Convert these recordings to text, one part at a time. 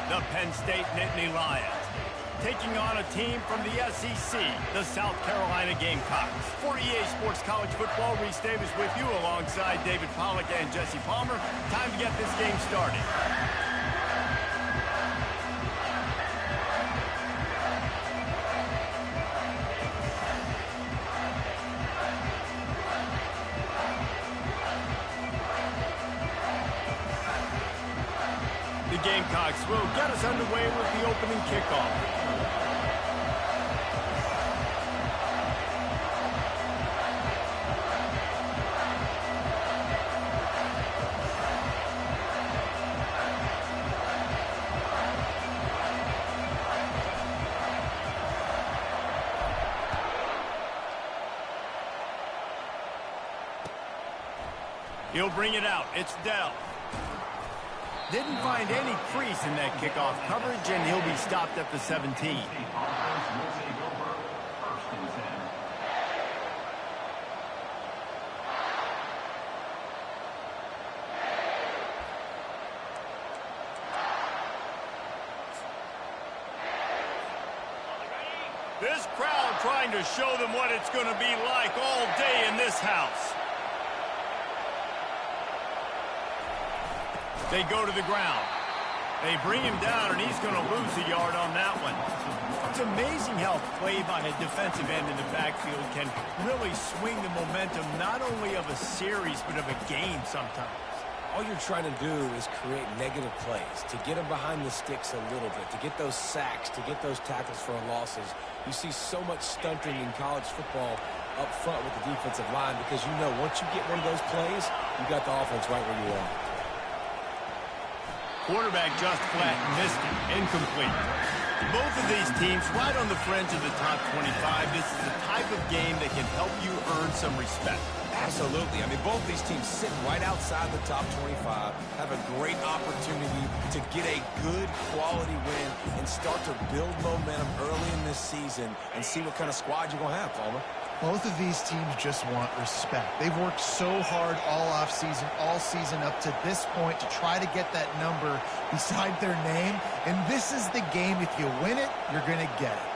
the Penn State Nittany Lions, taking on a team from the SEC, the South Carolina Gamecocks. For EA Sports College Football, Reese Davis with you alongside David Pollack and Jesse Palmer. Time to get this game started. The Gamecocks will get us underway with the opening kickoff. He'll bring it out. It's Dell. Didn't find any crease in that kickoff coverage, and he'll be stopped at the 17. This crowd trying to show them what it's going to be like all day in this house. They go to the ground. They bring him down, and he's going to lose a yard on that one. It's amazing how play by a defensive end in the backfield can really swing the momentum not only of a series but of a game sometimes. All you're trying to do is create negative plays, to get them behind the sticks a little bit, to get those sacks, to get those tackles for losses. You see so much stunting in college football up front with the defensive line because you know once you get one of those plays, you got the offense right where you are. Quarterback just flat and missed it. Incomplete. Both of these teams right on the fringe of the top 25. This is the type of game that can help you earn some respect. Absolutely. I mean, both these teams sit right outside the top 25, have a great opportunity to get a good quality win and start to build momentum early in this season and see what kind of squad you're going to have, Palmer. Both of these teams just want respect. They've worked so hard all season up to this point to try to get that number beside their name. And this is the game. If you win it, you're going to get it.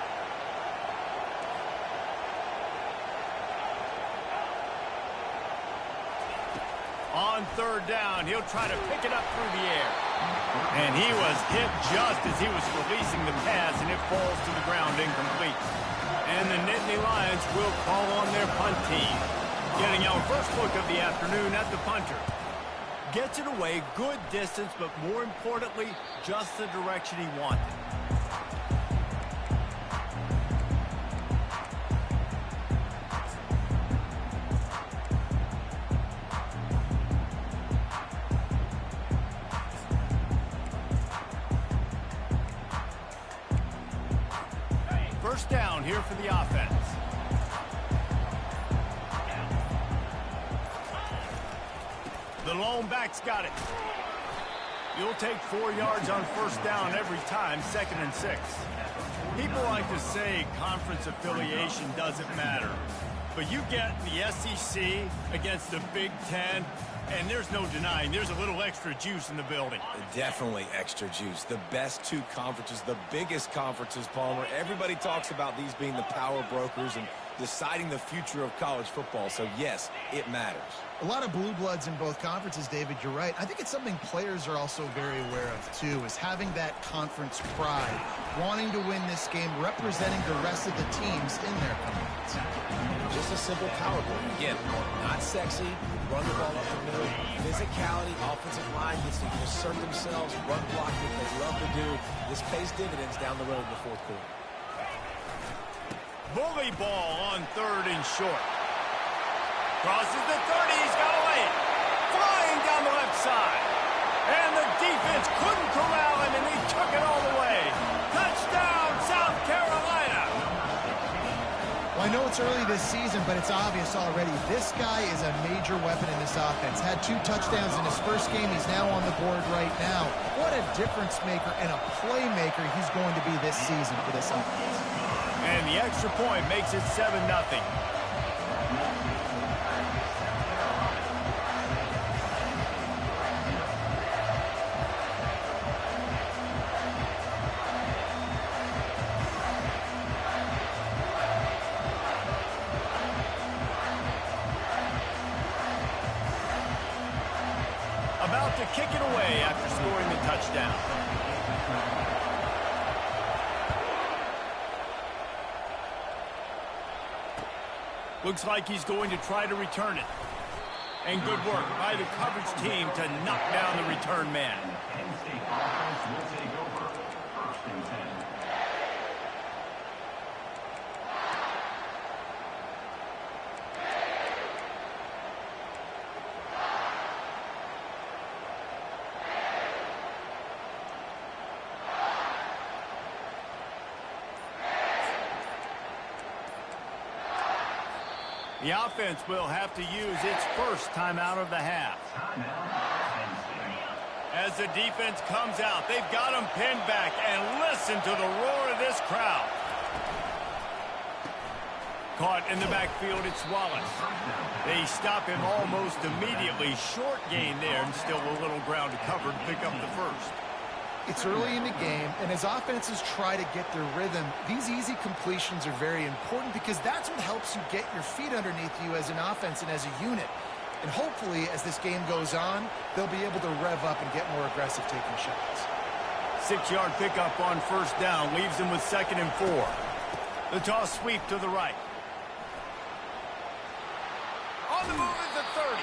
On third down, he'll try to pick it up through the air. And he was hit just as he was releasing the pass, and it falls to the ground incomplete. And the Nittany Lions will call on their punt team. Getting our first look of the afternoon at the punter. Gets it away, good distance, but more importantly, just the direction he wanted. First down here for the offense. The lone back's got it. You'll take 4 yards on first down every time, 2nd and 6. People like to say conference affiliation doesn't matter. But you get the SEC against the Big Ten, and there's no denying there's a little extra juice in the building. Definitely extra juice. The best two conferences, the biggest conferences, Palmer. Everybody talks about these being the power brokers and deciding the future of college football. So, yes, it matters. A lot of blue bloods in both conferences, David. You're right. I think it's something players are also very aware of, too, is having that conference pride, wanting to win this game, representing the rest of the teams in their conference. Just a simple power play. Again, not sexy, run the ball up the middle, physicality, offensive line gets to assert themselves, run block, what they love to do. This pays dividends down the road in the fourth quarter. Bully ball on third and short. Crosses the 30, he's got to lay it. Flying down the left side. And the defense couldn't corral him, and he took it all the way. Touchdown, South Carolina. Well, I know it's early this season, but it's obvious already. This guy is a major weapon in this offense. Had 2 touchdowns in his first game. He's now on the board right now. What a difference maker and a playmaker he's going to be this season for this offense. And the extra point makes it 7-0. to kick it away after scoring the touchdown. Looks like he's going to try to return it. And good work by the coverage team to knock down the return man. The offense will have to use its first timeout of the half. As the defense comes out, they've got him pinned back, and listen to the roar of this crowd. Caught in the backfield, it's Wallace. They stop him almost immediately. Short gain there, and still a little ground to cover to pick up the first. It's early in the game, and as offenses try to get their rhythm, these easy completions are very important because that's what helps you get your feet underneath you as an offense and as a unit. And hopefully, as this game goes on, they'll be able to rev up and get more aggressive taking shots. 6-yard pickup on first down leaves them with 2nd and 4. The toss sweep to the right. On the move is the 30.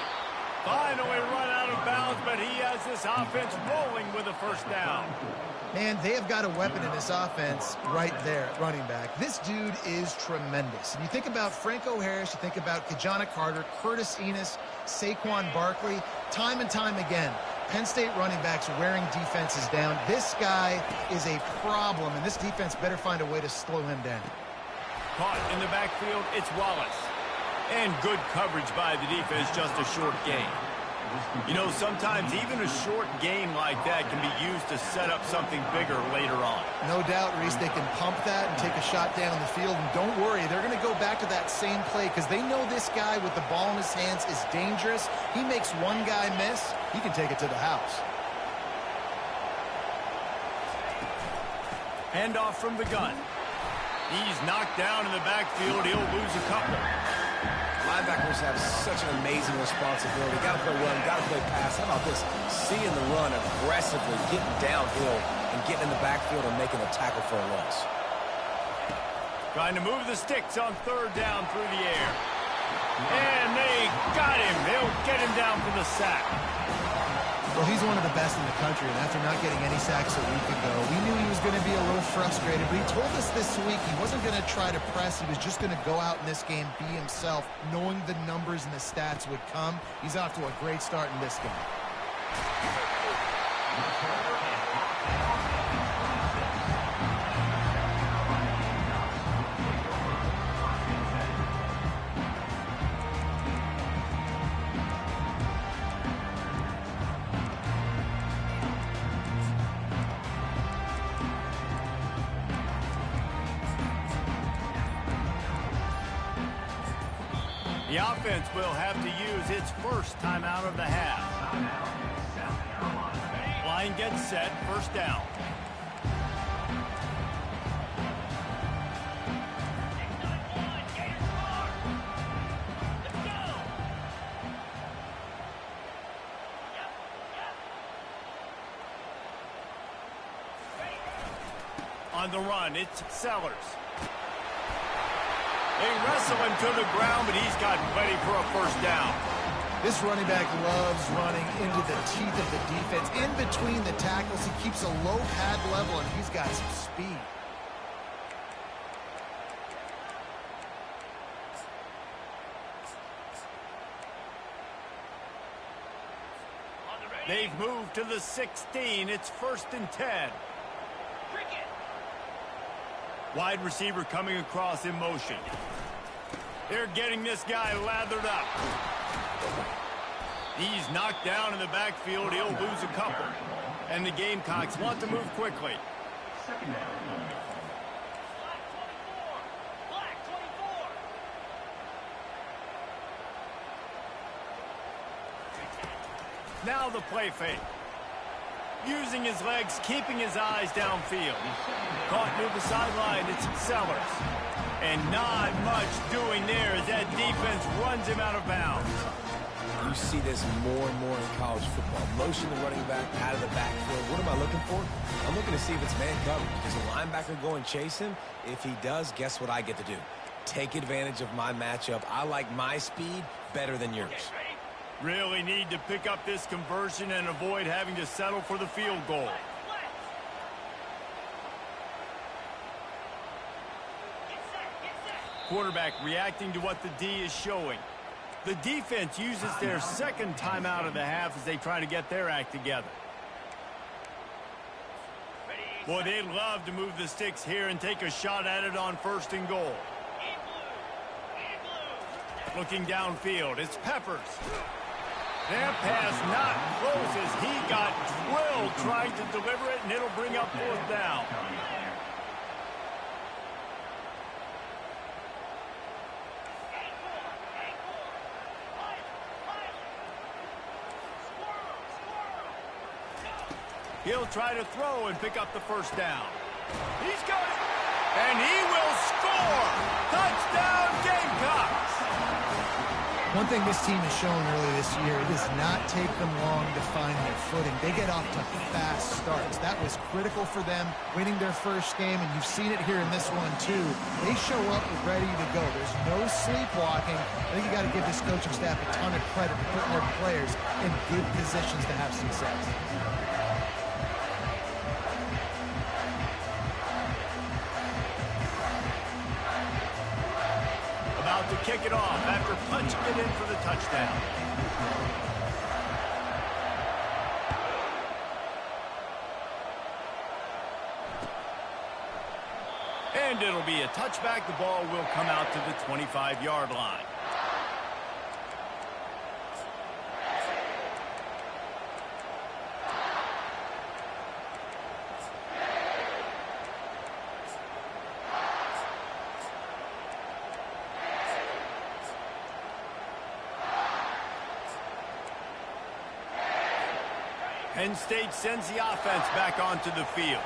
Finally run out of bounds, but he has this offense rolling with a first down. Man, they have got a weapon in this offense right there at running back. This dude is tremendous. And you think about Franco Harris, you think about Kajana Carter, Curtis Enos, Saquon Barkley, time and time again. Penn State running backs wearing defenses down. This guy is a problem, and this defense better find a way to slow him down. Caught in the backfield, it's Wallace. And good coverage by the defense, just a short gain. You know, sometimes even a short gain like that can be used to set up something bigger later on. No doubt, Reese, they can pump that and take a shot down the field. And don't worry, they're going to go back to that same play because they know this guy with the ball in his hands is dangerous. He makes one guy miss, he can take it to the house. Handoff from the gun. He's knocked down in the backfield. He'll lose a couple. Linebackers have such an amazing responsibility. Got to play run, got to play pass. How about this? Seeing the run aggressively, getting downhill, and getting in the backfield and making a tackle for a loss. Trying to move the sticks on 3rd down through the air. And they got him. They'll get him down for the sack. Well, he's one of the best in the country, and after not getting any sacks a week ago, we knew he was going to be a little frustrated, but he told us this week he wasn't going to try to press. He was just going to go out in this game, be himself, knowing the numbers and the stats would come. He's off to a great start in this game. The offense will have to use its first timeout of the half. Line gets set, first down. On the run, it's Sellers. They wrestle him to the ground, but he's got ready for a first down. This running back loves running into the teeth of the defense. In between the tackles, he keeps a low pad level, and he's got some speed. They've moved to the 16. It's 1st and 10. Wide receiver coming across in motion. They're getting this guy lathered up. He's knocked down in the backfield. He'll lose a couple. And the Gamecocks want to move quickly. Now the play fake. Using his legs, keeping his eyes downfield. Caught near the sideline, it's Sellers. And not much doing there as that defense runs him out of bounds. You see this more and more in college football. Motion the running back out of the backfield. What am I looking for? I'm looking to see if it's man coverage. Does a linebacker go and chase him? If he does, guess what I get to do? Take advantage of my matchup. I like my speed better than yours. Really need to pick up this conversion and avoid having to settle for the field goal. Quarterback reacting to what the D is showing. The defense uses their second timeout of the half as they try to get their act together. Boy, they'd love to move the sticks here and take a shot at it on 1st and goal. Looking downfield, it's Peppers. That pass not close as he got drilled trying to deliver it, and it'll bring up 4th down. He'll try to throw and pick up the 1st down. He's got it, and he will score! Touchdown, Gamecocks! One thing this team has shown early this year, it does not take them long to find their footing. They get off to fast starts. That was critical for them, winning their first game, and you've seen it here in this one, too. They show up ready to go. There's no sleepwalking. I think you got to give this coaching staff a ton of credit for putting their players in good positions to have success. To kick it off after punching it in for the touchdown. And it'll be a touchback. The ball will come out to the 25-yard line. Penn State sends the offense back onto the field.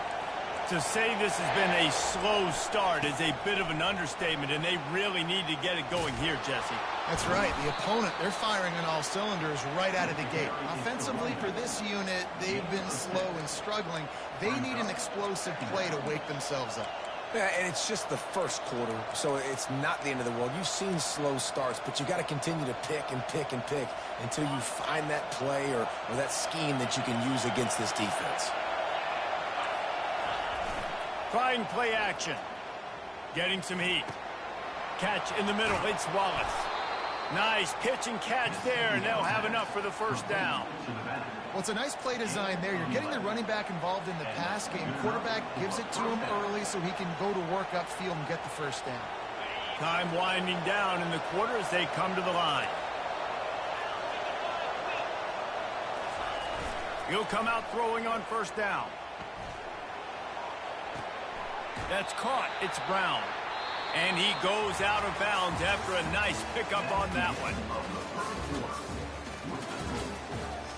To say this has been a slow start is a bit of an understatement, and they really need to get it going here, Jesse. That's right. The opponent, they're firing on all cylinders right out of the gate. Offensively, for this unit, they've been slow and struggling. They need an explosive play to wake themselves up. Yeah, and it's just the first quarter, so it's not the end of the world. You've seen slow starts, but you got to continue to pick and pick and pick until you find that play or that scheme that you can use against this defense. Trying play action. Getting some heat. Catch in the middle. It's Wallace. Nice pitch and catch there, and they'll have enough for the 1st down. Well, it's a nice play design there. You're getting the running back involved in the pass game. Quarterback gives it to him early so he can go to work upfield and get the 1st down. Time winding down in the quarter as they come to the line. He'll come out throwing on 1st down. That's caught. It's Brown. And he goes out of bounds after a nice pickup on that one.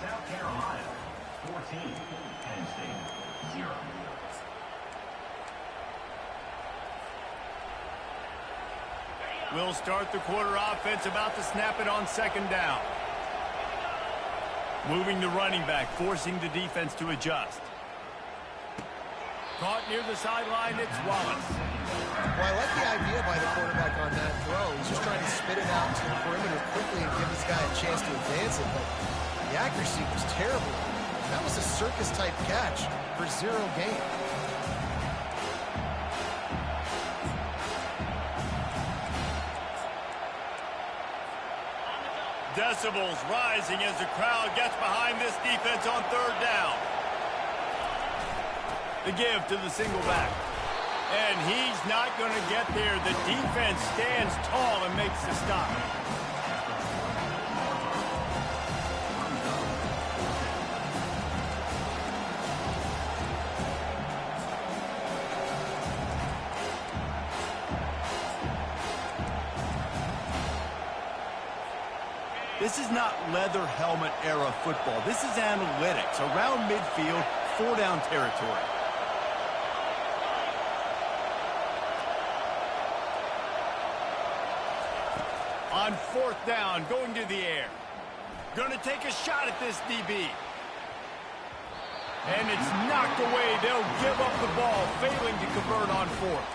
South Carolina, 14, Penn State, 0. We'll start the quarter offense, about to snap it on 2nd down. Moving the running back, forcing the defense to adjust. Caught near the sideline, it's Wallace. Well, I like the idea by the quarterback on that throw. He's just trying to spit it out to the perimeter quickly and give this guy a chance to advance it, but the accuracy was terrible. That was a circus-type catch for 0 gain. Decibels rising as the crowd gets behind this defense on 3rd down. The give to the single back. And he's not going to get there. The defense stands tall and makes the stop. This is not leather helmet era football. This is analytics. Around midfield, 4-down territory. On 4th down, going to the air. Gonna take a shot at this DB. And it's knocked away. They'll give up the ball, failing to convert on fourth.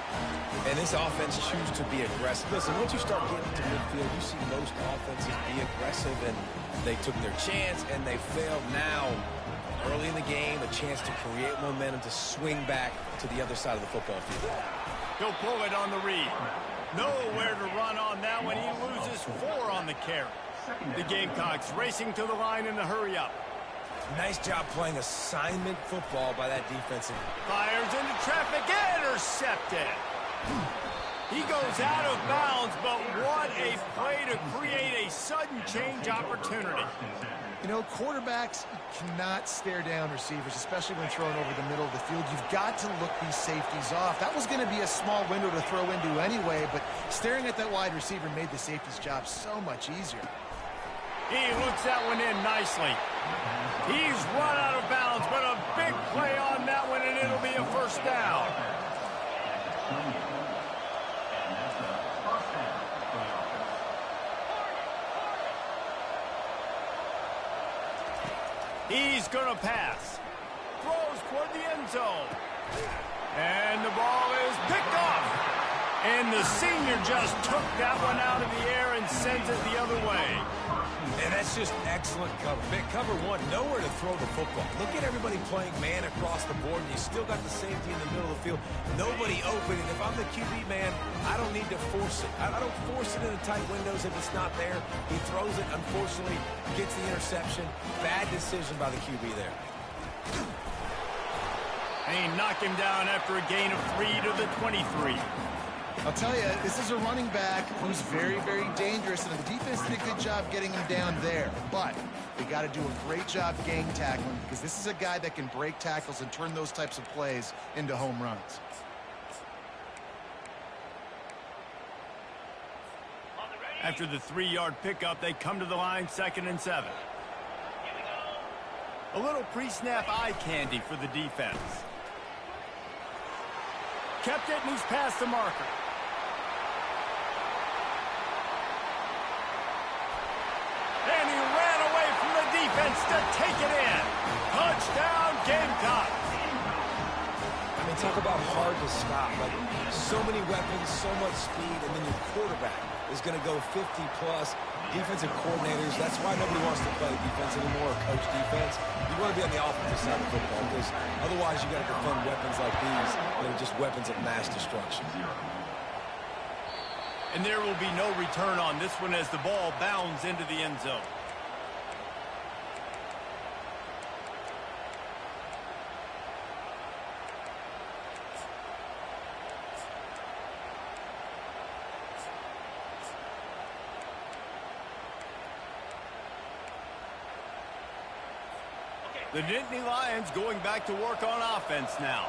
And this offense chooses to be aggressive. Listen, once you start getting to midfield, you see most offenses be aggressive, and they took their chance, and they failed. Now, early in the game, a chance to create momentum to swing back to the other side of the football field. He'll pull it on the read. Nowhere to run on that one. He loses 4 on the carry. The Gamecocks racing to the line in a hurry-up. Nice job playing assignment football by that defensive. Fires into traffic, intercepted. He goes out of bounds, but what a play to create a sudden change opportunity. You know, quarterbacks cannot stare down receivers, especially when thrown over the middle of the field. You've got to look these safeties off. That was going to be a small window to throw into anyway, but staring at that wide receiver made the safety's job so much easier. He looks that one in nicely. He's run out of bounds, but a big play on that one, and it'll be a first down. He's going to pass. Throws toward the end zone. And the ball is picked off. And the senior just took that one out of the air and sends it the other way. And that's just excellent cover. Big cover one, nowhere to throw the football. Look at everybody playing man across the board, and you still got the safety in the middle of the field. Nobody open, and if I'm the QB man, I don't need to force it. I don't force it into tight windows if it's not there. He throws it, unfortunately, gets the interception. Bad decision by the QB there. And he knocked him down after a gain of 3 to the 23. I'll tell you, this is a running back who's very, very dangerous, and the defense did a good job getting him down there. But they got to do a great job gang tackling, because this is a guy that can break tackles and turn those types of plays into home runs. After the 3-yard pickup, they come to the line, 2nd and 7. A little pre-snap eye candy for the defense. Kept it, and he's past the marker. And he ran away from the defense to take it in. Touchdown, Gamecocks. I mean, talk about hard to stop. Like, so many weapons, so much speed, and then your quarterback is going to go 50-plus. Defensive coordinators, that's why nobody wants to play defense anymore or coach defense. You want to be on the offensive side of football, because otherwise you got to defend weapons like these that are just weapons of mass destruction. And there will be no return on this one as the ball bounds into the end zone. The Nittany Lions going back to work on offense now.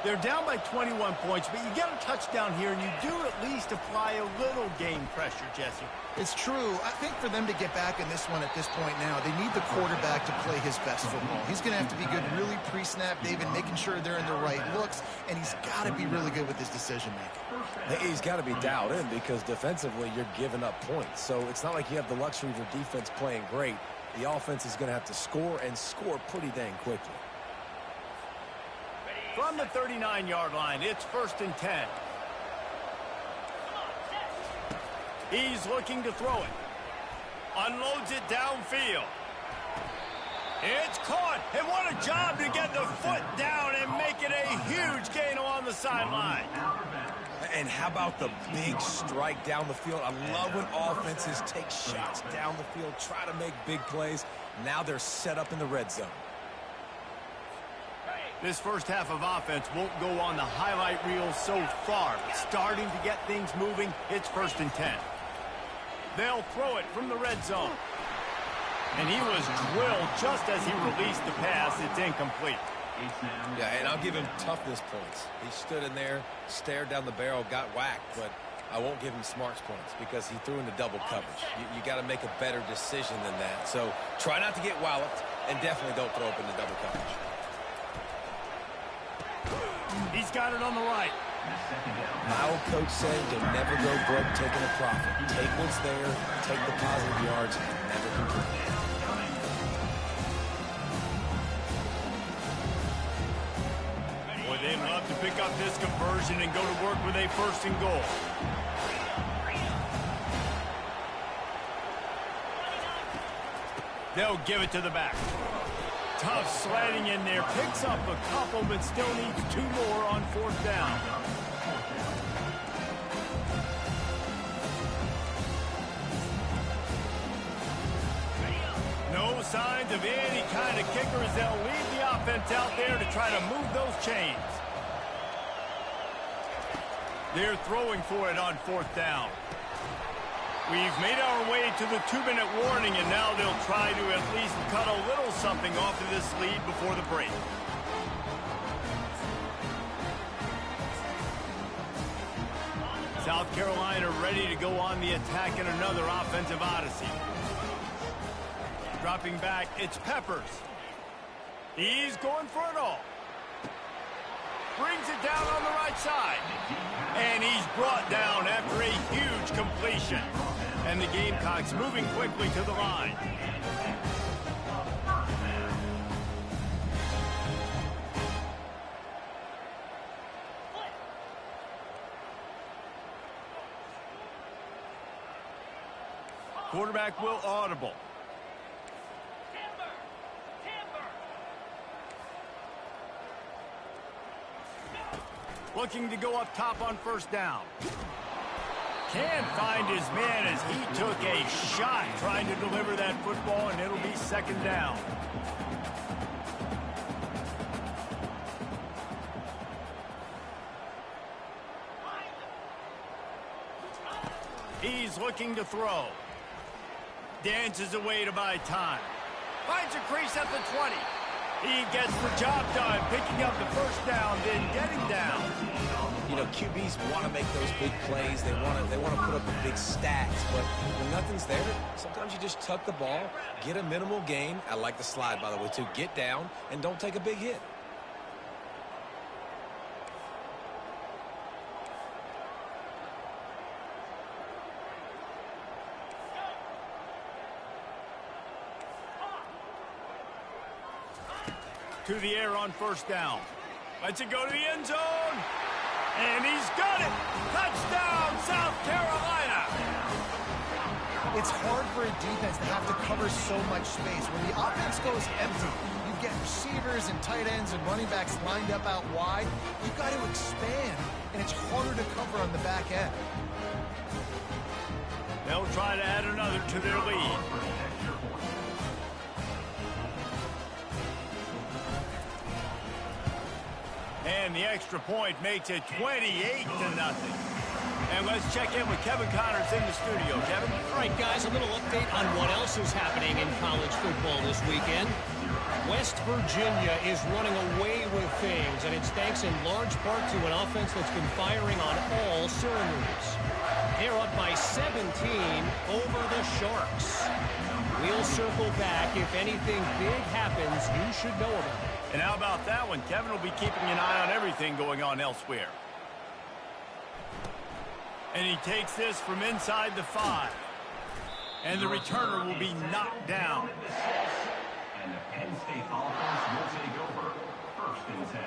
They're down by 21 points, but you get a touchdown here, and you do at least apply a little game pressure, Jesse. It's true. I think for them to get back in this one at this point now, they need the quarterback to play his best football. He's going to have to be good really pre-snap, David, making sure they're in the right looks, and he's got to be really good with his decision-making. He's got to be dialed in, because defensively you're giving up points. So it's not like you have the luxury of your defense playing great. The offense is going to have to score, and score pretty dang quickly. From the 39-yard line, it's 1st and 10. He's looking to throw it. Unloads it downfield. It's caught, and what a job to get the foot down and make it a huge gain along the sideline. And how about the big strike down the field? I love when offenses take shots down the field, try to make big plays. Now they're set up in the red zone. This first half of offense won't go on the highlight reel so far. Starting to get things moving, it's 1st and 10. They'll throw it from the red zone. And he was drilled just as he released the pass. It's incomplete. Yeah, and I'll give him toughness points. He stood in there, stared down the barrel, got whacked, but I won't give him smarts points because he threw into double coverage. You got to make a better decision than that. So try not to get walloped, and definitely don't throw up into double coverage. He's got it on the right. My old coach said you'll never go broke taking a profit. Take what's there, take the positive yards, and never complain. they'd love to pick up this conversion and go to work with a first and goal. They'll give it to the back. Tough sliding in there. Picks up a couple, but still needs 2 more on 4th down. No signs of any kind of kicker as they'll leave the offense out there to try to move those chains. They're throwing for it on 4th down. We've made our way to the 2-minute warning, and now they'll try to at least cut a little something off of this lead before the break. South Carolina ready to go on the attack in another offensive odyssey. Dropping back, it's Peppers. He's going for it all. Brings it down on the right side. And he's brought down after a huge completion. And the Gamecocks moving quickly to the line. Quarterback will audible. Looking to go up top on 1st down. Can't find his man as he took a shot trying to deliver that football, and it'll be 2nd down. He's looking to throw. Dances away to buy time. Finds a crease at the 20. He gets the job done, picking up the 1st down, then getting down. You know, QBs want to make those big plays. They want to put up the big stats. But when nothing's there, sometimes you just tuck the ball, get a minimal gain. I like the slide, by the way, too. Get down and don't take a big hit. To the air on 1st down. Lets it go to the end zone. And he's got it. Touchdown, South Carolina. It's hard for a defense to have to cover so much space. When the offense goes empty, you get receivers and tight ends and running backs lined up out wide. You've got to expand, and it's harder to cover on the back end. They'll try to add another to their lead. And the extra point makes it 28-0. And let's check in with Kevin Connors in the studio. Kevin? All right, guys, a little update on what else is happening in college football this weekend. West Virginia is running away with things, and it's thanks in large part to an offense that's been firing on all cylinders. They're up by 17 over the Sharks. We'll circle back. If anything big happens, you should know about it. And how about that one? Kevin will be keeping an eye on everything going on elsewhere. And he takes this from inside the 5. And the returner will be knocked down. And the Penn State offense will take over 1st and 10.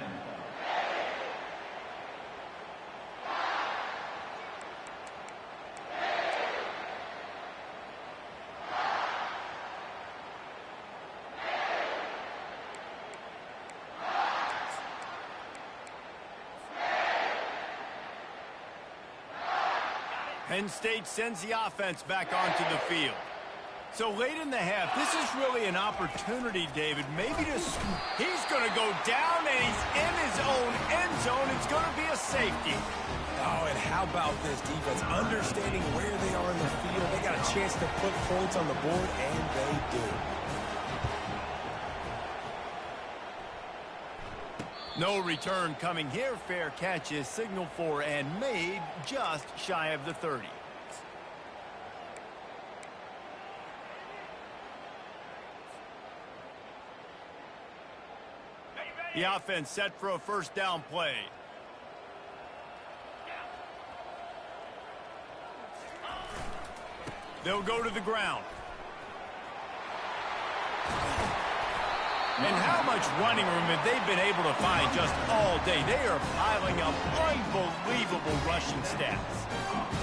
Penn State sends the offense back onto the field. So late in the half, this is really an opportunity, David, maybe to... He's going to go down, and he's in his own end zone. It's going to be a safety. Oh, and how about this defense? Understanding where they are in the field. They got a chance to put points on the board, and they do. No return coming here. Fair catch is signaled for and made just shy of the 30. The offense set for a 1st down play. They'll go to the ground. And how much running room have they been able to find just all day? They are piling up unbelievable rushing stats.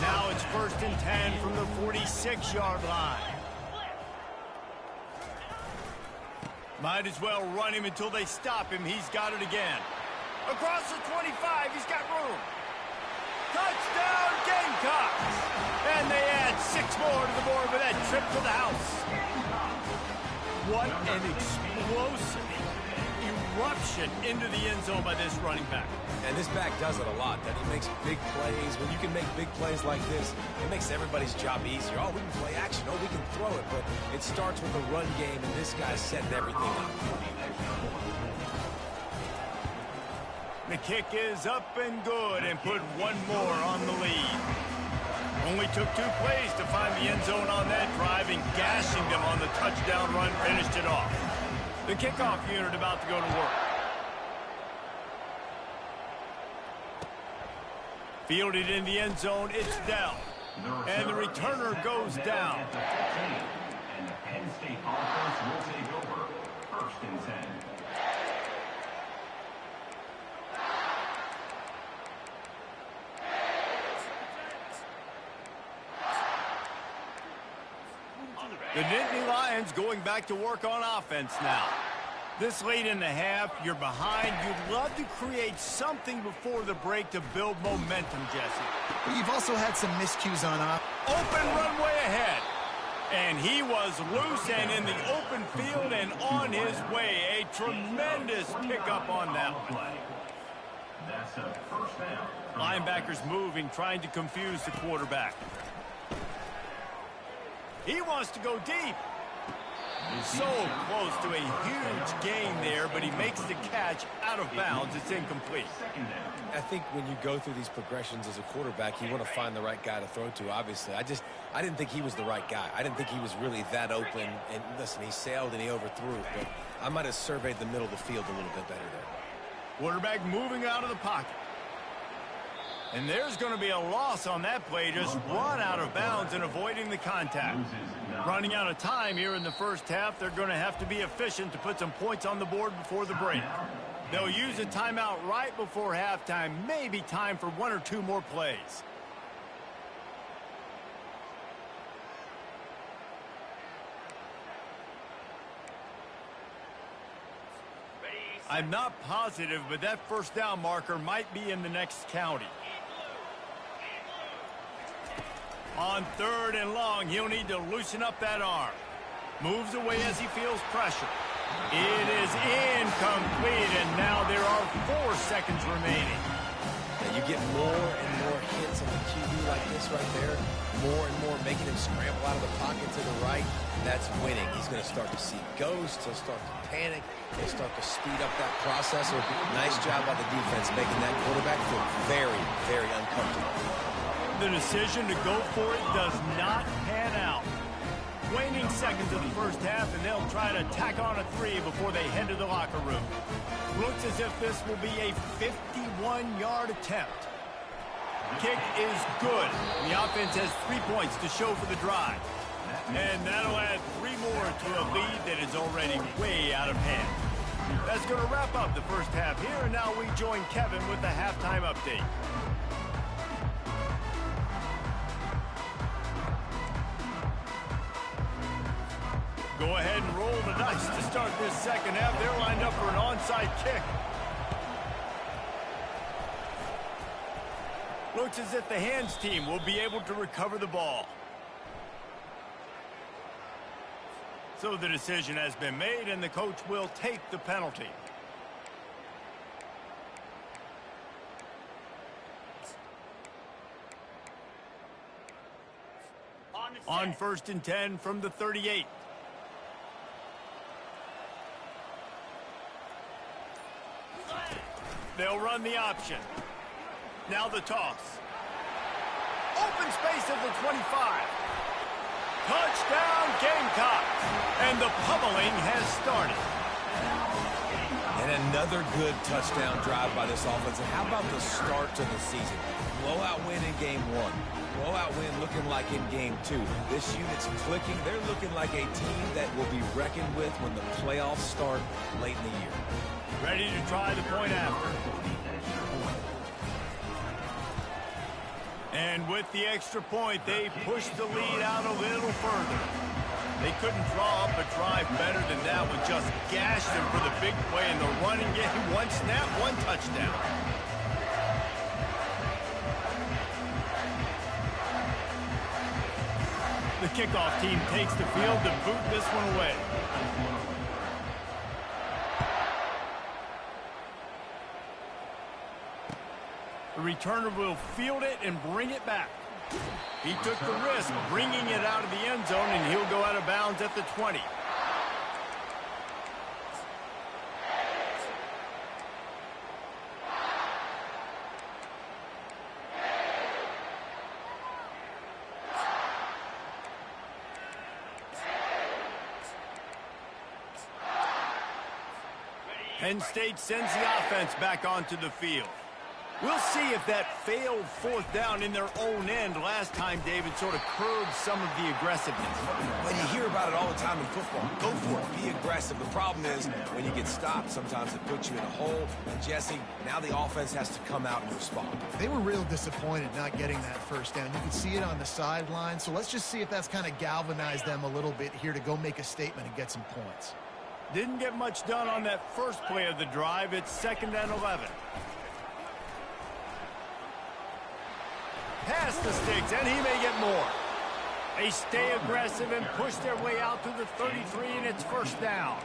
Now it's 1st and 10 from the 46-yard line. Might as well run him until they stop him. He's got it again. Across the 25, he's got room. Touchdown, Gamecocks! And they add 6 more to the board with that trip to the house. What an explosive eruption into the end zone by this running back. And this back does it a lot. That he makes big plays. When you can make big plays like this, it makes everybody's job easier. Oh, we can play action. Oh, we can throw it. But it starts with the run game, and this guy's setting everything up. The kick is up and good and put 1 more on the lead. Only took 2 plays to find the end zone on that drive, and gashing them on the touchdown run finished it off. The kickoff unit about to go to work. Fielded in the end zone, it's down. And the returner goes down. And the Penn State offense will take over. 1st and 10. The Nittany Lions going back to work on offense now. This late in the half, you're behind. You'd love to create something before the break to build momentum, Jesse. But you've also had some miscues on Open runway ahead. And he was loose and in the open field and on his way. A tremendous pickup on that one. That's a 1st down. Linebackers moving, trying to confuse the quarterback. He wants to go deep. So close to a huge gain there, but he makes the catch out of bounds. It's incomplete. I think when you go through these progressions as a quarterback, you want to find the right guy to throw to, obviously. I didn't think he was the right guy. I didn't think he was really that open. And listen, he sailed and he overthrew it, but I might have surveyed the middle of the field a little bit better there. Quarterback moving out of the pocket. And there's going to be a loss on that play. Just run out of bounds and avoiding the contact. Running out of time here in the 1st half. They're going to have to be efficient to put some points on the board before the break. They'll use a timeout right before halftime. Maybe time for 1 or 2 more plays. I'm not positive, but that 1st down marker might be in the next county. On 3rd and long, he'll need to loosen up that arm. Moves away as he feels pressure. It is incomplete, and now there are 4 seconds remaining. And you get more and more hits on the QB like this right there. More and more making him scramble out of the pocket to the right. That's winning. He's going to start to see ghosts. He'll start to panic. He'll start to speed up that process. Nice job by the defense making that quarterback feel very, very uncomfortable. The decision to go for it does not pan out. Waning seconds of the 1st half, and they'll try to tack on a 3 before they head to the locker room. Looks as if this will be a 51-yard attempt. Kick is good. The offense has 3 points to show for the drive. And that'll add 3 more to a lead that is already way out of hand. That's going to wrap up the 1st half here, and now we join Kevin with the halftime update. Go ahead and roll the dice to start this 2nd half. They're lined up for an onside kick. Looks as if the hands team will be able to recover the ball. So the decision has been made, and the coach will take the penalty. On 1st and 10 from the 38. They'll run the option. Now the toss. Open space at the 25. Touchdown, Gamecocks. And the pummeling has started. And And another good touchdown drive by this offense. And how about the start to the season? Blowout win in game 1. Blowout win looking like in game 2. This unit's clicking. They're looking like a team that will be reckoned with when the playoffs start late in the year. Ready to try the point after. And with the extra point, they pushed the lead out a little further. They couldn't draw up a drive better than that one. Just gashed him for the big play in the running game. One snap, one touchdown. The kickoff team takes the field to boot this one away. The returner will field it and bring it back. He took the risk, bringing it out of the end zone, and he'll go out of bounds at the 20. Penn State sends the offense back onto the field. We'll see if that failed fourth down in their own end last time, David, sort of curbed some of the aggressiveness. Well, you hear about it all the time in football. Go for it. Be aggressive. The problem is when you get stopped, sometimes it puts you in a hole. And, Jesse, now the offense has to come out and respond. They were real disappointed not getting that first down. You can see it on the sideline. So let's just see if that's kind of galvanized them a little bit here to go make a statement and get some points. Didn't get much done on that first play of the drive. It's 2nd and 11. Past the sticks, and he may get more. They stay aggressive and push their way out to the 33, and it's 1st down.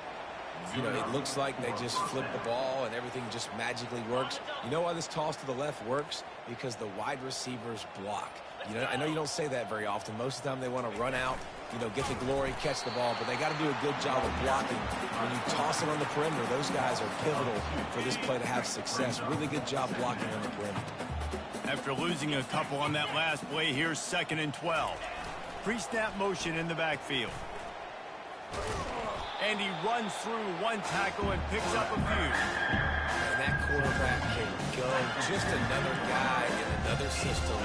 You know, it looks like they just flip the ball and everything just magically works. You know why this toss to the left works? Because the wide receivers block. You know, I know you don't say that very often. Most of the time they want to run out, you know, get the glory, catch the ball, but they got to do a good job of blocking. When you toss it on the perimeter, those guys are pivotal for this play to have success. Really good job blocking on the perimeter. After losing a couple on that last play, here's 2nd and 12. Pre-snap motion in the backfield. And he runs through one tackle and picks up a few. And that quarterback can go. Just another guy in another system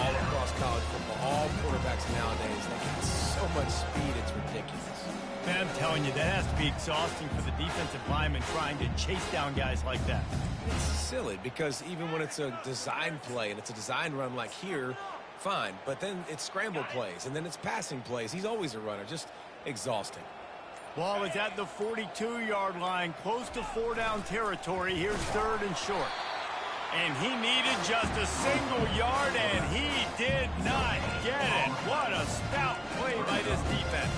all across college football. All quarterbacks nowadays, they got so much speed, it's ridiculous. Man, I'm telling you, that has to be exhausting for the defensive lineman trying to chase down guys like that. It's silly because even when it's a design play and it's a design run like here, fine. But then it's scramble plays and then it's passing plays. He's always a runner. Just exhausting. Ball is at the 42-yard line, close to 4-down territory. Here's 3rd and short. And he needed just a single yard, and he did not get it. What a stout play by this defense.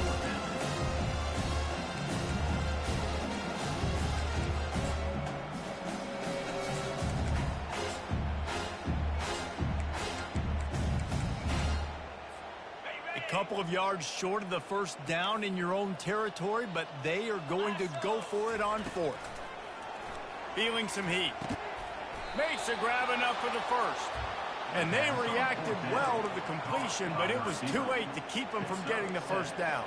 Couple of yards short of the 1st down in your own territory, but they are going to go for it on 4th. Feeling some heat. Makes a grab enough for the 1st. And they reacted well to the completion, but it was too late to keep them from getting the 1st down.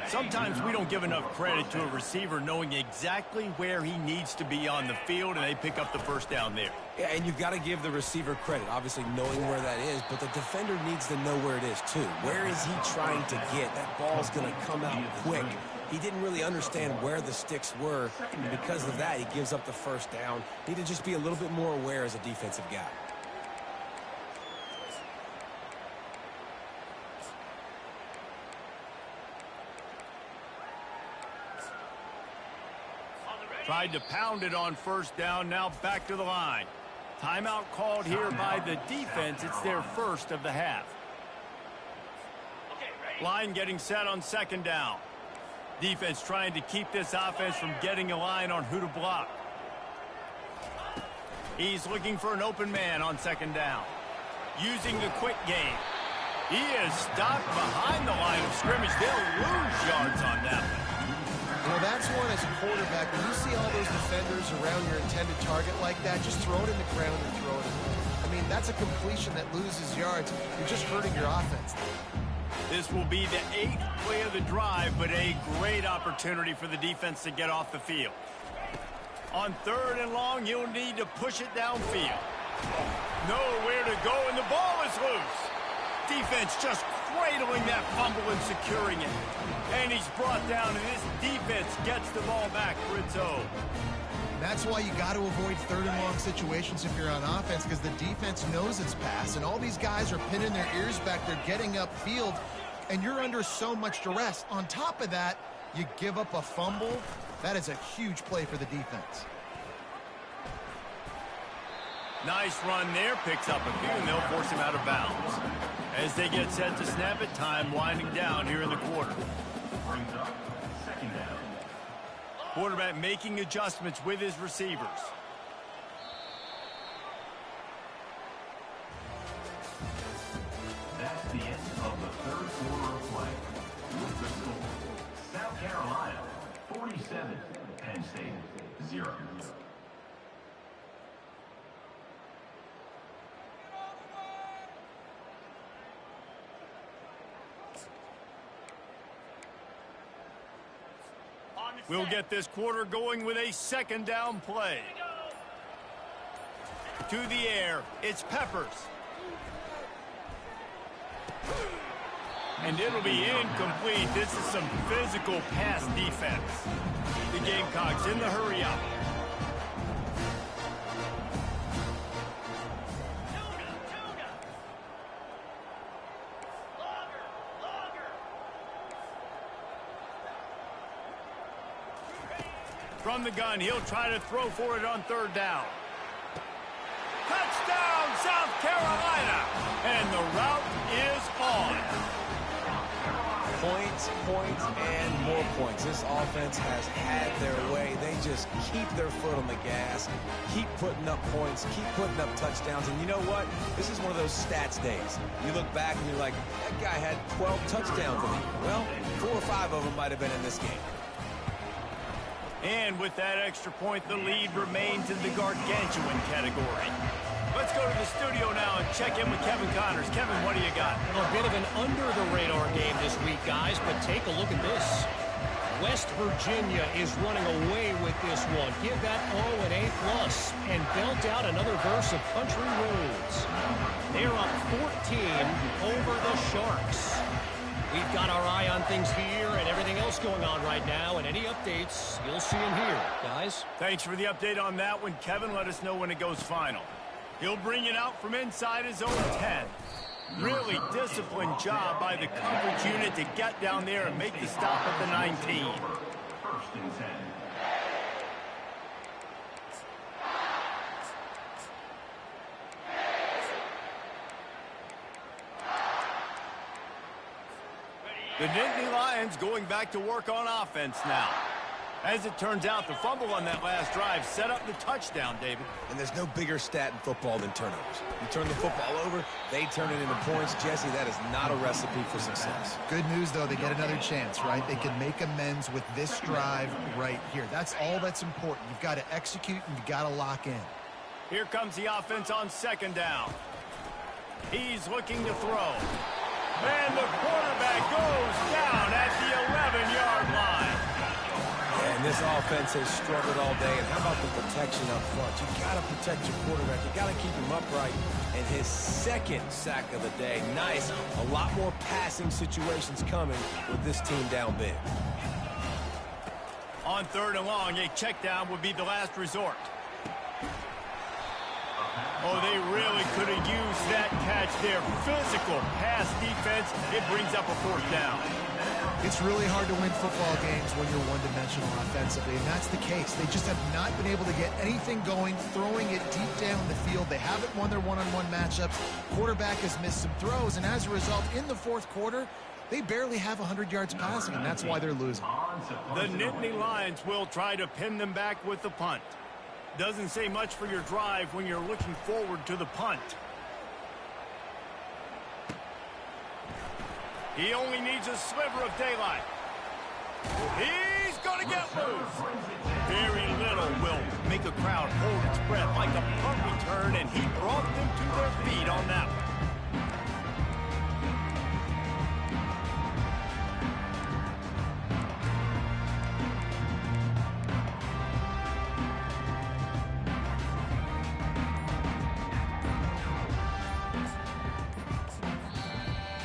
Sometimes we don't give enough credit to a receiver knowing exactly where he needs to be on the field, and they pick up the 1st down there. Yeah, and you've got to give the receiver credit, obviously knowing where that is, but the defender needs to know where it is too. Where is he trying to get? That ball's going to come out quick. He didn't really understand where the sticks were, and because of that, he gives up the 1st down. Need to just be a little bit more aware as a defensive guy. Tried to pound it on 1st down, now back to the line. Timeout called here by the defense. It's their 1st of the half. Line getting set on 2nd down. Defense trying to keep this offense from getting a line on who to block. He's looking for an open man on 2nd down. Using the quick game. He is stopped behind the line of scrimmage. They'll lose yards on that one. Well, that's one as a quarterback. When you see all those defenders around your intended target like that, just throw it in the ground and throw it away. I mean, that's a completion that loses yards. You're just hurting your offense. This will be the 8th play of the drive, but a great opportunity for the defense to get off the field. On 3rd and long, you'll need to push it downfield. Nowhere to go, and the ball is loose. Defense just cradling that fumble and securing it. And he's brought down, and this defense gets the ball back for its own. That's why you got to avoid 3rd and long situations if you're on offense, because the defense knows it's pass, and all these guys are pinning their ears back. They're getting upfield, and you're under so much duress. On top of that, you give up a fumble. That is a huge play for the defense. Nice run there, picks up a few, and they'll force him out of bounds. As they get set to snap it, time winding down here in the quarter. Brings up 2nd down. Quarterback making adjustments with his receivers. That's the end of the 3rd quarter of play. With the score, South Carolina 47, Penn State 0. We'll get this quarter going with a 2nd down play. To the air, it's Peppers. And it'll be incomplete. This is some physical pass defense. The Gamecocks in the hurry up. From the gun, he'll try to throw for it on 3rd down. Touchdown, South Carolina! And the route is on. Points, points, and more points. This offense has had their way. They just keep their foot on the gas, keep putting up points, keep putting up touchdowns. And you know what? This is one of those stats days. You look back and you're like, that guy had 12 touchdowns in it. Well, 4 or 5 of them might have been in this game. And with that extra point, the lead remains in the gargantuan category. Let's go to the studio now and check in with Kevin Connors. Kevin, what do you got? A bit of an under-the-radar game this week, guys, but take a look at this. West Virginia is running away with this one. Give that O an A+, and belt out another verse of Country Roads. They're up 14 over the Sharks. We've got our eye on things here and everything else going on right now, and any updates, you'll see them here, guys. Thanks for the update on that one, Kevin. Let us know when it goes final. He'll bring it out from inside his own 10. Really disciplined job by the coverage unit to get down there and make the stop at the 19. 1st and 10. The Nittany Lions going back to work on offense now. As it turns out, the fumble on that last drive set up the touchdown, David. And there's no bigger stat in football than turnovers. You turn the football over, they turn it into points. Jesse, that is not a recipe for success. Good news, though, they get another chance, right? They can make amends with this drive right here. That's all that's important. You've got to execute and you've got to lock in. Here comes the offense on 2nd down. He's looking to throw. And the quarterback goes down at the 11-yard line. And this offense has struggled all day. And how about the protection up front? You got to protect your quarterback. You got to keep him upright. And his 2nd sack of the day. Nice. A lot more passing situations coming with this team down big. On 3rd and long, a check down would be the last resort. Oh, they really could have used that catch there. Physical pass defense. It brings up a 4th down. It's really hard to win football games when you're one-dimensional offensively, and that's the case. They just have not been able to get anything going, throwing it deep down the field. They haven't won their one-on-one matchups. Quarterback has missed some throws, and as a result, in the 4th quarter, they barely have 100 yards passing, and that's why they're losing. The Nittany Lions will try to pin them back with the punt. Doesn't say much for your drive when you're looking forward to the punt. He only needs a sliver of daylight. He's going to get loose. Very little will make a crowd hold its breath like a punt return, and he brought them to their feet on that one.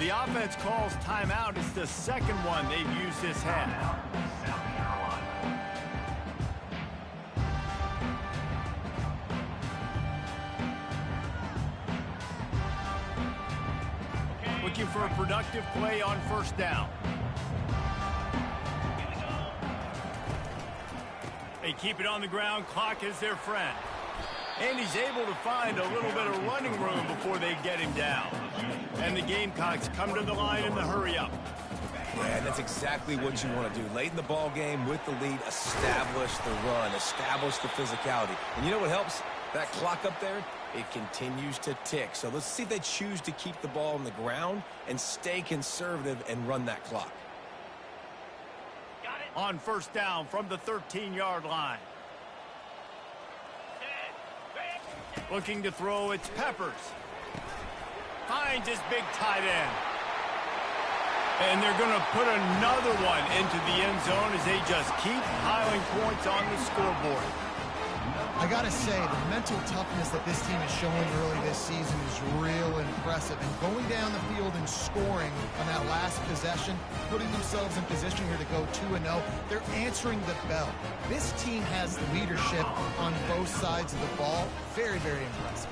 The offense calls timeout. It's the second one they've used this half. South Carolina. Looking for a productive play on first down. They keep it on the ground. Clock is their friend. And he's able to find a little bit of running room before they get him down. And the Gamecocks come to the line in the hurry-up. Yeah, that's exactly what you want to do. Late in the ball game with the lead, establish the run, establish the physicality. And you know what helps? That clock up there, it continues to tick. So let's see if they choose to keep the ball on the ground and stay conservative and run that clock. On first down from the 13-yard line. Looking to throw, it's Peppers. Finds his big tight end. And they're going to put another one into the end zone as they just keep piling points on the scoreboard. I got to say, the mental toughness that this team is showing early this season is real impressive. And going down the field and scoring on that last possession, putting themselves in position here to go 2-0, they're answering the bell. This team has leadership on both sides of the ball. Very, very impressive.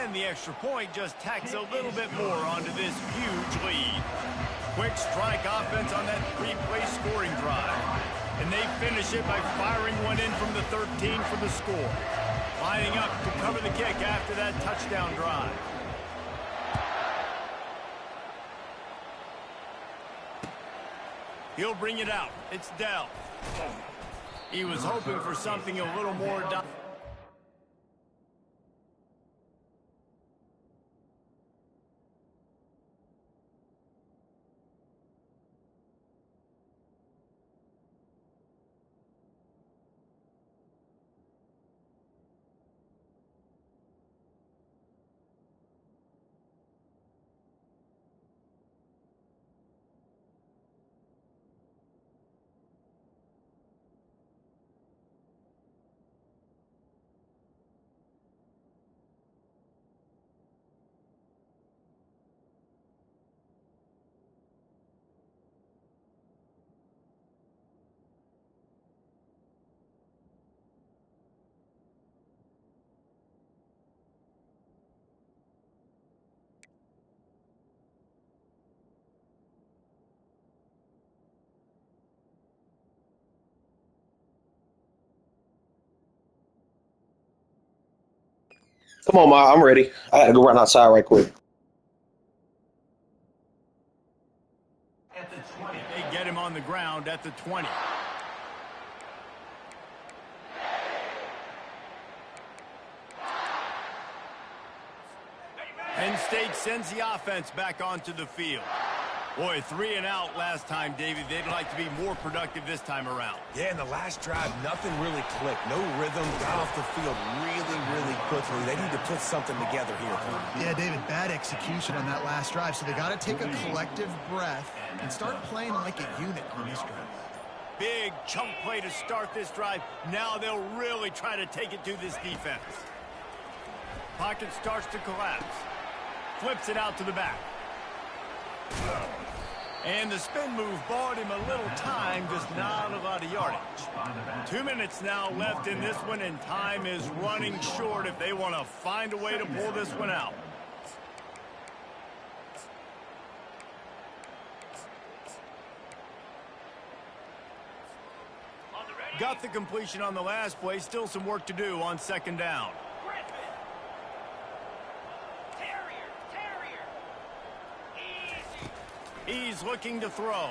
And the extra point just tacks a little bit more onto this huge lead. Quick strike offense on that three-play scoring drive. And they finish it by firing one in from the 13 for the score. Lining up to cover the kick after that touchdown drive. He'll bring it out. It's Dell. He was hoping for something a little more. Come on, Ma. I'm ready. I gotta go run outside right quick. At the 20. They get him on the ground at the 20. Penn State sends the offense back onto the field. Boy, 3 and out last time, David. They'd like to be more productive this time around. Yeah, in the last drive, nothing really clicked. No rhythm, got off the field really quickly. They need to put something together here, Tony. Yeah, David, bad execution on that last drive. So they got to take a collective breath and start playing like a unit on this drive. Big chunk play to start this drive. Now they'll really try to take it to this defense. Pocket starts to collapse. Flips it out to the back. And the spin move bought him a little time, just not a lot of yardage. 2 minutes now left in this one, and time is running short if they want to find a way to pull this one out. Got the completion on the last play. Still some work to do on second down. He's looking to throw.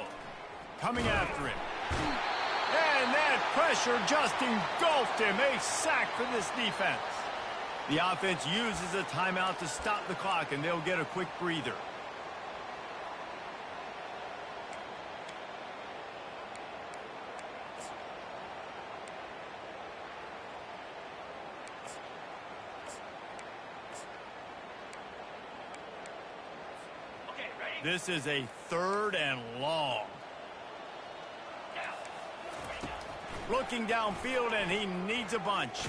Coming after him. And that pressure just engulfed him. A sack for this defense. The offense uses a timeout to stop the clock, and they'll get a quick breather. This is a 3rd and long. Looking downfield, and he needs a bunch.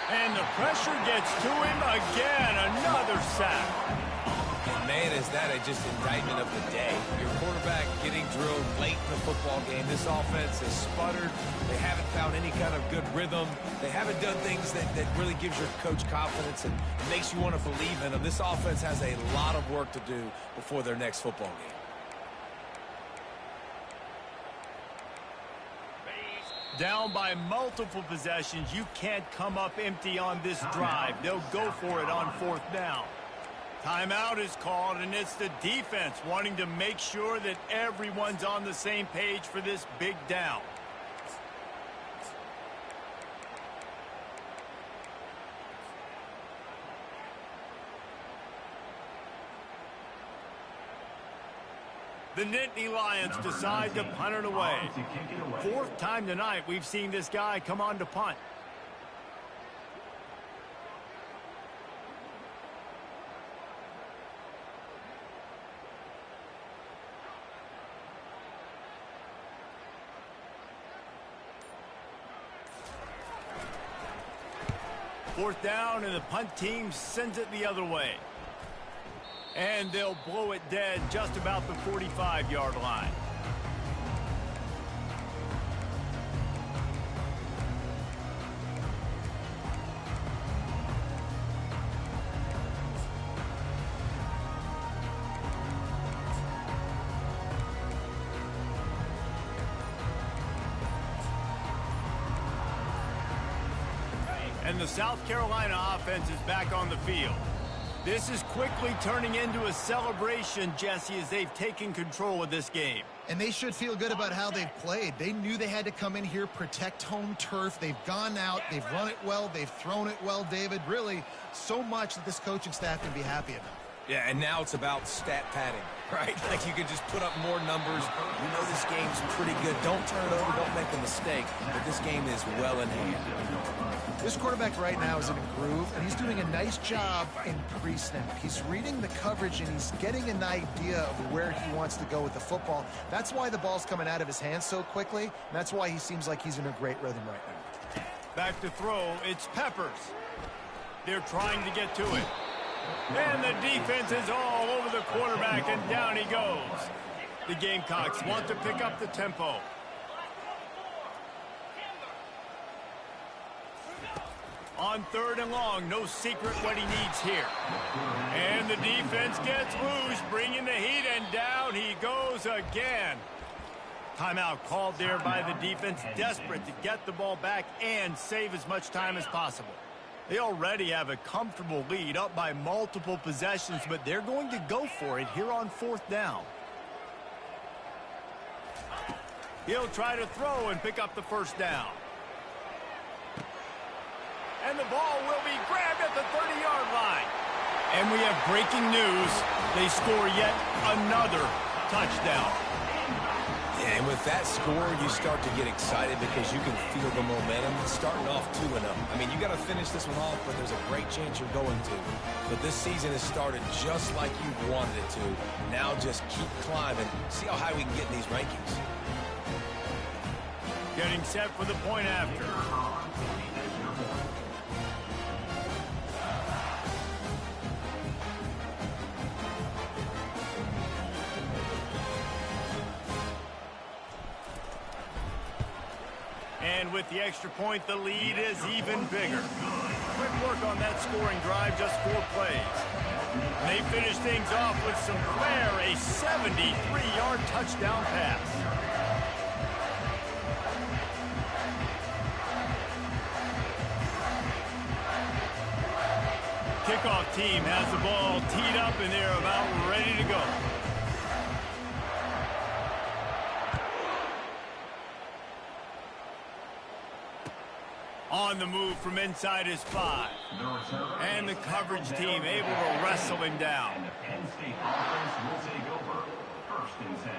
And the pressure gets to him again. Another sack. Man, is that just indictment of the day. Your quarterback getting drilled late in the football game. This offense has sputtered. They haven't found any kind of good rhythm. They haven't done things that really gives your coach confidence and makes you want to believe in them. This offense has a lot of work to do before their next football game. Down by multiple possessions, you can't come up empty on this drive. They'll go for it on 4th down. Timeout is called, and it's the defense wanting to make sure that everyone's on the same page for this big down. The Nittany Lions decide to punt it away. 4th time tonight we've seen this guy come on to punt. Fourth down, and the punt team sends it the other way. And they'll blow it dead just about the 45-yard line. And the South Carolina offense is back on the field. This is quickly turning into a celebration, Jesse, as they've taken control of this game. And they should feel good about how they've played. They knew they had to come in here, protect home turf. They've gone out, they've run it well, they've thrown it well, David. Really, so much that this coaching staff can be happy about. Yeah, and now it's about stat padding, right? Like you can just put up more numbers. You know this game's pretty good. Don't turn it over, don't make a mistake. But this game is well in hand. This quarterback right now is in a groove, and he's doing a nice job in pre-snap. He's reading the coverage, and he's getting an idea of where he wants to go with the football. That's why the ball's coming out of his hands so quickly, and that's why he seems like he's in a great rhythm right now. Back to throw, it's Peppers. They're trying to get to it. And the defense is all over the quarterback, and down he goes. The Gamecocks want to pick up the tempo. On 3rd and long, no secret what he needs here. And the defense gets loose, bringing the heat, and down he goes again. Timeout called there by the defense, desperate to get the ball back and save as much time as possible. They already have a comfortable lead, up by multiple possessions, but they're going to go for it here on 4th down. He'll try to throw and pick up the 1st down. And the ball will be grabbed at the 30-yard line. And we have breaking news. They score yet another touchdown. Yeah, and with that score, you start to get excited because you can feel the momentum starting off 2-0. I mean, you got to finish this one off, but there's a great chance you're going to. But this season has started just like you wanted it to. Now just keep climbing. See how high we can get in these rankings. Getting set for the point after. And with the extra point, the lead is even bigger. Quick work on that scoring drive, just 4 plays. And they finish things off with some flair, a 73-yard touchdown pass. Kickoff team has the ball teed up, and they're about ready to go. On the move from inside his 5. And the coverage team able to wrestle him down. And the Penn State offense will take over. 1st and 10.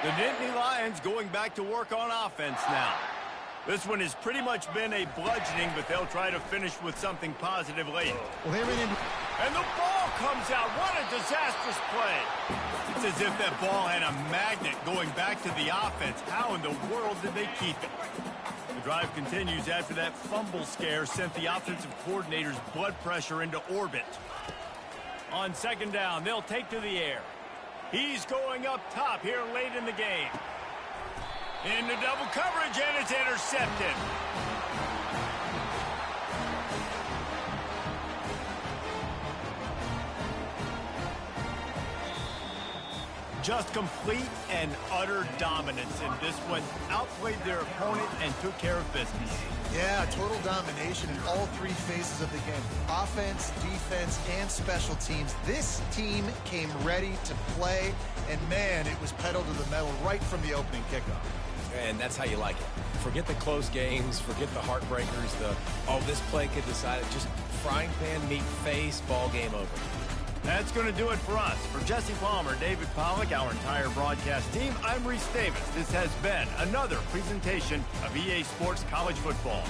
The Nittany Lions going back to work on offense now. This one has pretty much been a bludgeoning, but they'll try to finish with something positive late. Well, they ran into And the ball comes out. What a disastrous play. It's as if that ball had a magnet going back to the offense. How in the world did they keep it? The drive continues after that fumble scare sent the offensive coordinator's blood pressure into orbit. On second down, they'll take to the air. He's going up top here late in the game. Into double coverage, and it's intercepted. Just complete and utter dominance in this one. Outplayed their opponent and took care of business. Yeah, total domination in all three phases of the game. Offense, defense, and special teams. This team came ready to play, and man, it was pedal to the metal right from the opening kickoff. And that's how you like it. Forget the close games, forget the heartbreakers, oh, this play could decide it. Just frying pan, meet face, ball game over. That's going to do it for us. For Jesse Palmer, David Pollack, our entire broadcast team, I'm Reese Davis. This has been another presentation of EA Sports College Football.